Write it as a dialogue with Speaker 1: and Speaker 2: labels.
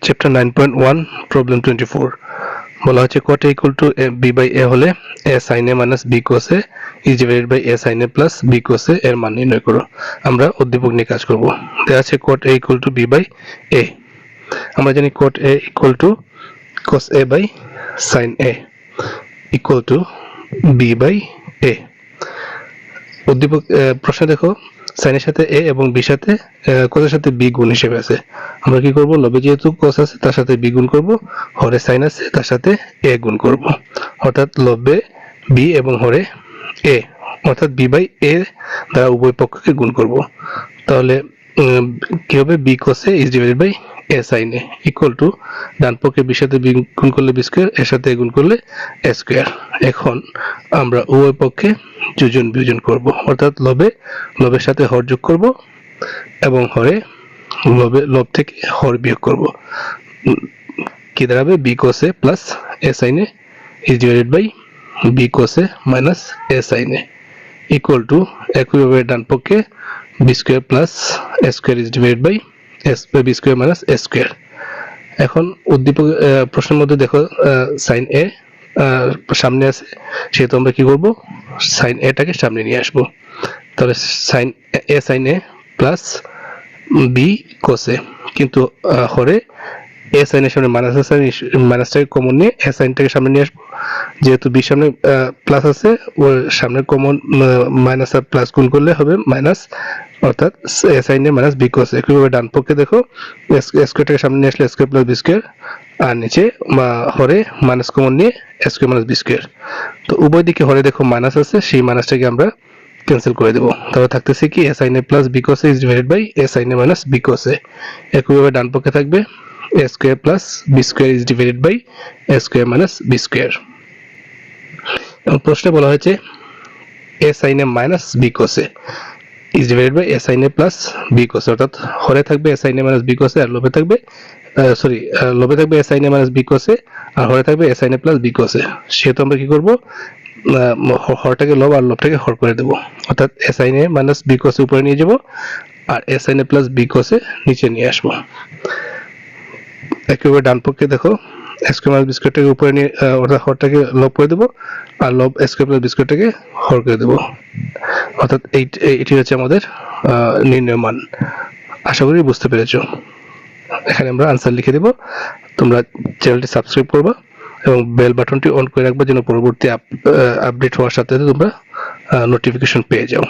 Speaker 1: Chapter 9.1 problem 24 বলা হচ্ছে cot a equal to b by a হলে a sin a minus b cos a is divided by a sin a plus b cos a এর মান নির্ণয় করো। আমরা উদ্দীপক নিয়ে কাজ করব। দেয়া আছে cot a equal to b by a, আমরা জানি cot a equal to cos a by sin a equal to b by a। উদ্দীপক প্রশ্ন দেখো sin এর সাথে a এবং b সাথে cos এর সাথে b গুণ হিসেবে আছে। আমরা কি করব, লবে যেহেতু cos আছে তার সাথে b গুণ করব, হরে sin আছে তার সাথে a গুণ করব, অর্থাৎ লবে b এবং হরে a, অর্থাৎ b by a দ্বারা উভয় পক্ষকে গুণ করব। তাহলে কি হবে, b cos a is divided by a sin a equal to ডান পক্ষে b সাথে b গুণ করলে b স্কয়ার, এর সাথে a গুণ করলে a স্কয়ার। এখন আমরা উভয় পক্ষে যোজন বিয়োজন করব, অর্থাৎ লবের সাথে হর যোগ করব এবং হরে লব থেকে হর বিয়োগ করব। কি দাঁড়াবে, b cos a plus a sin a is divided by b cos a minus a sin a equal to একইভাবে ডান পক্ষে b square plus a square is divided by b square minus a square. এখন উদ্দীপক প্রশ্নের মধ্যে দেখো sin a সামনে আছে, সেহেতু আমরা কি করব, sin a টাকে সামনে নিয়ে আসব। তাহলে sin a plus b cos a, কিন্তু হরে a sin এর সামনে মাইনাস আছে, মাইনাসটাকে কমন নিয়ে a sin টাকে সামনে নিয়ে আসবো। যেহেতু b সামনে প্লাস আছে, ওর সামনে কমন মাইনাস আর প্লাস গুণ করলে হবে মাইনাস, অর্থাৎ a sin a minus b cos a। একইভাবে ডান পক্ষে দেখো স্কয়ারটাকে সামনে নিয়ে আসলে স্কয়ার প্লাস b স্কয়ার, আর নিচে হরে মাইনাস কমন নিয়ে a square minus b square. তো উভয় দিকে হরে দেখো মাইনাস আছে, সেই মাইনাসটাকে আমরা ক্যান্সেল করে দেব। তাহলে থাকতেছে কি, a sin a plus b cos a is divided by a sin a minus b cos a। একইভাবে ডান পক্ষে থাকবে a square plus b square is divided by a square minus b square। এবং প্রশ্নে বলা হয়েছে a sin a minus b cos a is divided by a sin a plus b cos a, অর্থাৎ হরে থাকবে a sin a minus b cos a আর লবে থাকবে a sin a minus b cos a আর হরে থাকবে a sin a plus b cos a। সেহেতু আমরা কি করব, হরটাকে লব আর লবটাকে হর করে দেব, অর্থাৎ a sin a minus b cos a উপরে নিয়ে যাব আর a sin a plus b cos a নিচে নিয়ে আসব। একইভাবে ডান পক্ষে দেখো স্কয়ার মাইনাস বি স্কয়ারটাকে উপরে নিয়ে অর্থাৎ হরটাকে লব করে দেব আর লব স্কয়ার প্লাস বি স্কয়ারটাকে হর করে দেব, অর্থাৎ এটি হচ্ছে আমাদের নির্ণয় মান। আশা করি বুঝতে পেরেছো। এখানে আমরা আনসার লিখে দেব। তোমরা চ্যানেলটি সাবস্ক্রাইব করবা এবং বেল বাটনটি অন করে রাখবা যেন পরবর্তী আপডেট হওয়ার সাথে সাথে তোমরা নোটিফিকেশন পেয়ে যাও।